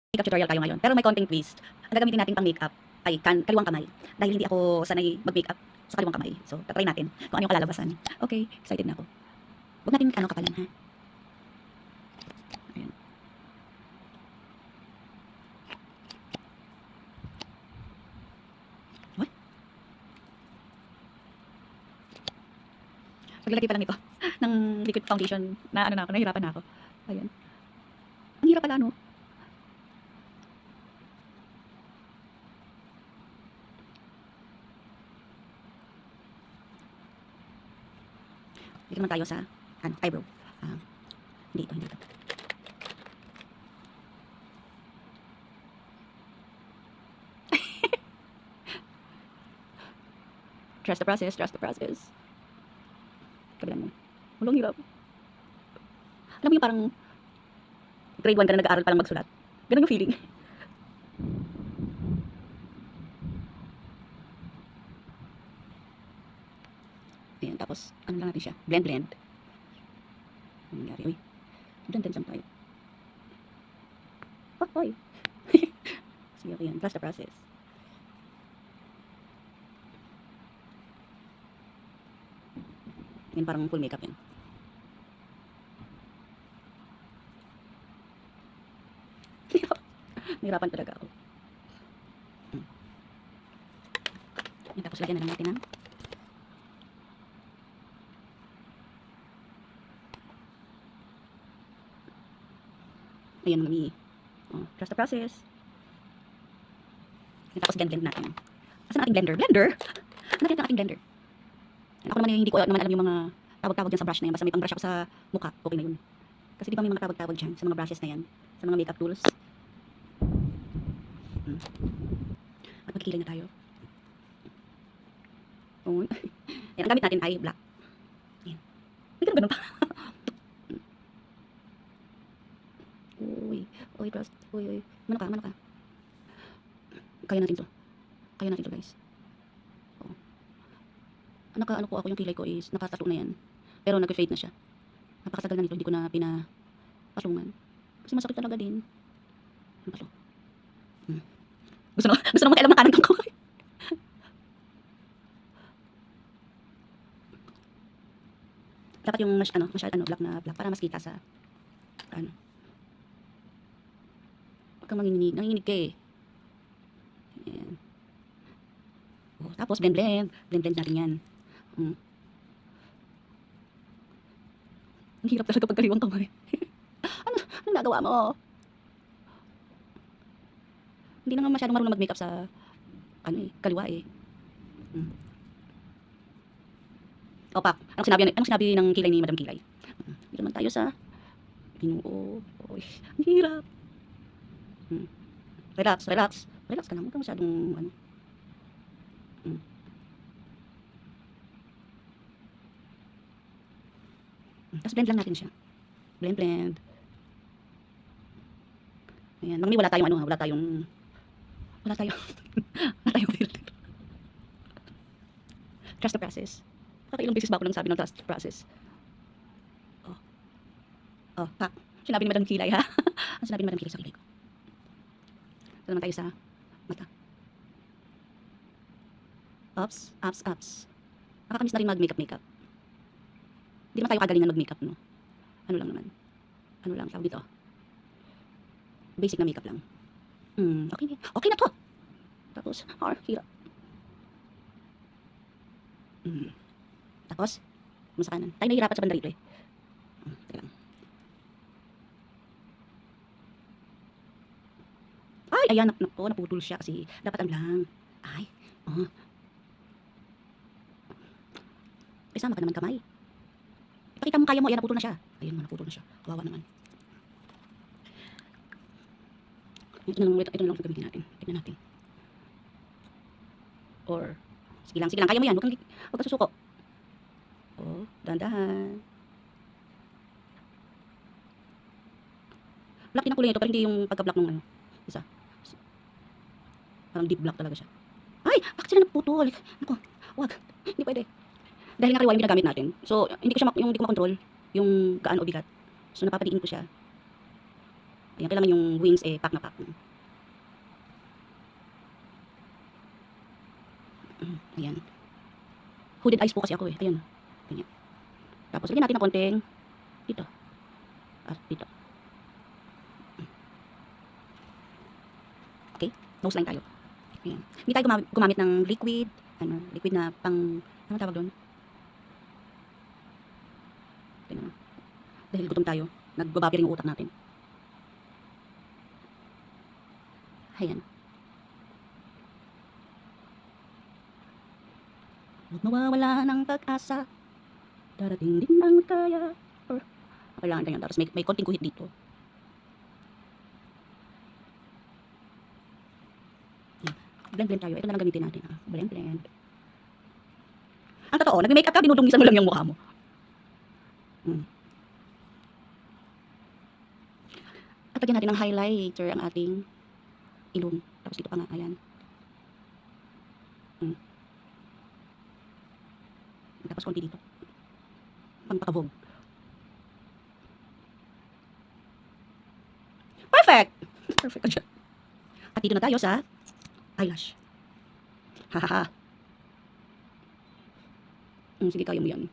makeup tutorial tayo ngayon. Pero may konting twist. Ang gagamitin natin pang makeup ay kaliwang kamay. Dahil hindi ako sanay mag-makeup sa kaliwang kamay. So, tatry natin kung ano yung kalalabasan. Okay, excited na ako. Huwag natin kapalan, ha? Ayan. What? Paglalagay pa lang ito ng liquid foundation na nahirapan na ako. Ayan. Ang hirap pala, no? Dito naman tayo sa eyebrow. Hindi ito. Trust the process. Kabilang mo. Walang hirap. Alam mo yung parang grade 1 ka na nag-aaral pa lang magsulat. Ganun yung feeling. Ayan, tapos, ano lang natin siya? Blend. Ano nangyari? Uy, blend lang tayo. Hoy! Sige, okay yan. Trust the process. Yan, parang full makeup yan. Nahirapan talaga ako. Yan, tapos lagyan na lang natin ng ayan, mami. Oh, trust the process. Yan, tapos blend natin. Asan ating blender? Hanapin natin ating blender. Yan, ako naman hindi ko naman alam yung mga tawag-tawag dyan sa brush na yan. Basta may pang brush ako sa mukha. Okay na yun. Kasi di ba may mga tawag-tawag dyan sa mga brushes na yan. Sa mga makeup tools. At magkikilay na tayo. Oh. Yan, ang gamit natin ay black. Yan. May ganun pa. Uy, trust. Uy. Mano ka. Kaya natin to guys. Oh. Ano po ako, yung kilay ko is nakatato na yan. Pero nag-fade na siya. Napakatagal na nito, hindi ko na pinapasungan. Kasi masakit talaga din. Ano pa to? Gusto na makialam ng kanan kang kamay. Dapat yung masyado black para mas kita sa ano. Huwag kang nanginginig ka eh. Ayan. Oh, tapos blend natin yan. Ang hirap talaga pag kaliwang kamay. Anong nagawa mo? Hindi na nga masyadong marunong mag-makeup sa kaliwa eh. Opak, anong sinabi ng kilay ni Madam Kilay? Dito naman tayo sa binuo. Oy, ang hirap. Relax ka lang, huwag ka masyadong tapos blend lang natin siya. Blend. Ayan, mami, wala tayong filter. Trust the process. Kakailang beses ba ako nang sabi ng trust the process? Pak. Sinabi ni Madam Kilay, ha? Ang sinabi ni Madam Kilay sa kilay ko. Ito naman tayo sa mata. Ups. Nakakamiss na rin mag-makeup. Hindi naman tayo kagalingan mag-makeup, no? Ano lang, tawag dito. Basic na makeup lang. Okay na to. Tapos, hirap. Tapos, sa kanan. Tayo nahihirapan sa banda rito eh. Teka lang. Ay, ayan, naputol siya kasi dapat ang lang. Ay, Isama ka naman kamay. Ipakita mo kaya mo, ayan, naputol na siya. Ayun, naputol na siya. Kawawa naman. Ito na lang gagamitin natin. Tignan natin. Or, sige lang, kaya mo yan. Huwag kang susuko. Dahan-dahan. Black din ang kulay nito, pero hindi yung pagka-black ng isa. Parang deep black talaga siya. Ay, bakit sila naputol? Naku, wag. Hindi pwede. Dahil nga kaliwa yung ginagamit natin. So, hindi ko makontrol yung gaano o bigat. So, napapaliin ko siya. Ayan, kailangan yung wings pack na pack. Ayan. Hooded eyes po kasi ako Ayan. Ganyan. Tapos lagyan natin ng konting dito. At dito. Okay? Nose line tayo. Ayan. Hindi tayo gumamit ng liquid. Liquid na pang, ano tawag doon? Tingnan mo. Dahil gutom tayo, nagbabapir yung utak natin. Ayan. Huwag mawawala ng pag-asa. Darating din ang kaya. Kailangan ganyan. Tapos may konting kuhit dito. Blend tayo. Ito na lang gamitin natin. Blend. Ang totoo, nag-makeup ka, dinudungisan mo lang yung mukha mo. At lagyan natin ng highlighter ang ating ilong. Tapos dito pa nga, ayan. Tapos konti dito. Pangpakabog. Perfect! Perfect ka dyan. At dito na tayo sa eyelash. Hahaha. Sige, kaya mo yan.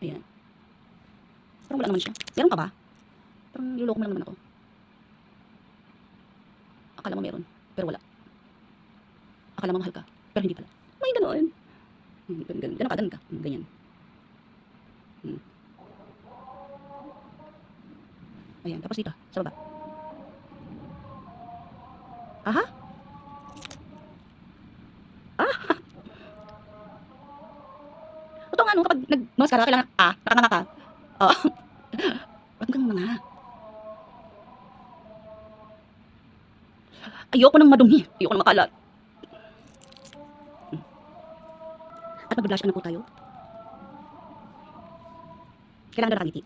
Ayan. Parang wala naman siya. Meron ka ba? Parang niloloko mo lang naman ako. Akala mo meron, pero wala. Akala mo mahal ka, pero hindi pala. May ganoon. Ganun ka. Ganyan. Ayan, tapos dito, sa baba. Aha? Totoo nga, no, kapag nag-mascara, kailangan, nakanganga ka. Wag kang mga. Ayoko nang madumi. Ayoko nang makalat. At mag-blush na po tayo. Kailangan na nakangiti.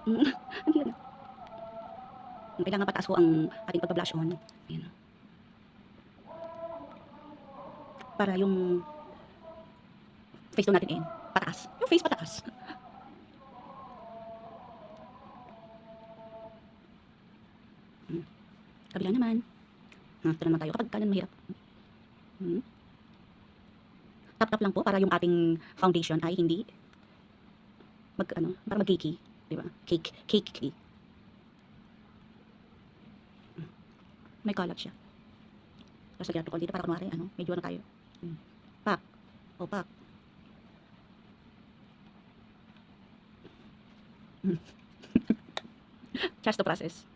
Ang hirap. Kailangan pataas ko ang ating pag-blush on. Ayan. Para yung face tone natin pataas. Yung face pataas. Kabila naman. Ito naman tayo. Kapag kanan mahirap. Tap-tap lang po para yung ating foundation ay hindi para mag-cakey. Diba? Cake. May kalat siya. Tapos lagyan natin dito para kunwari, medyo tayo. Pak. Pak. Just the process.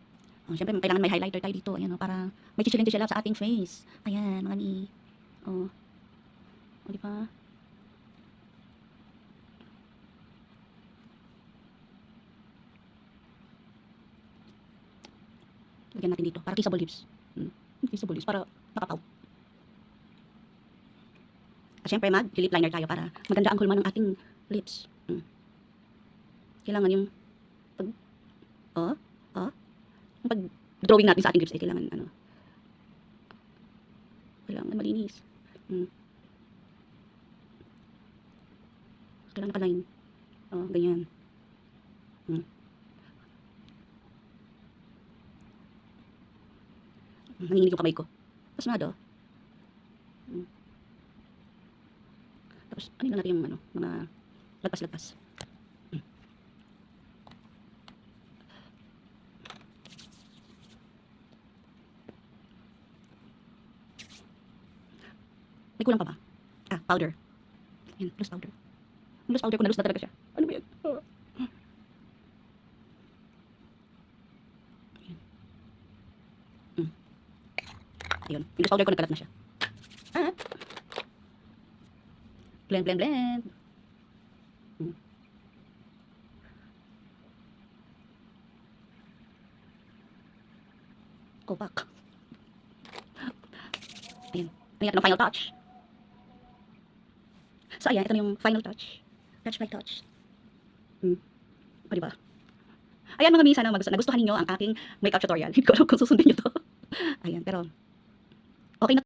Siyempre, kailangan may highlighter tayo dito. Ayan, para may chichilin sa ating face. Ayan, mga ni. Di ba? Lagyan natin dito, para kissable lips. Kissable lips, para nakapaw. At siyempre, mag-lip liner tayo para maganda ang hulma ng ating lips. Kailangan yung pag-drawing natin sa ating lips kailangan kailangan malinis. Kailangan naka-line. Ganyan. Nanginginig yung kamay ko. Pasmado. Tapos, ano lang natin yung mga lagpas-lagpas. May kulang pa ba? Powder. Yan, loose powder. Loose powder ko na loose na talaga siya. Ano ba yan? Ayun, yung loose powder ko nagkalat na siya. Blend. Kopak. Ayan, nangyat ng final touch. So, ayan, ito na yung final touch. Touch by touch. Diba? Ayan mga mi, sana nagustuhan ninyo ang aking makeup tutorial. Hindi ko alam kung susundin nyo to. Ayan, pero okay na.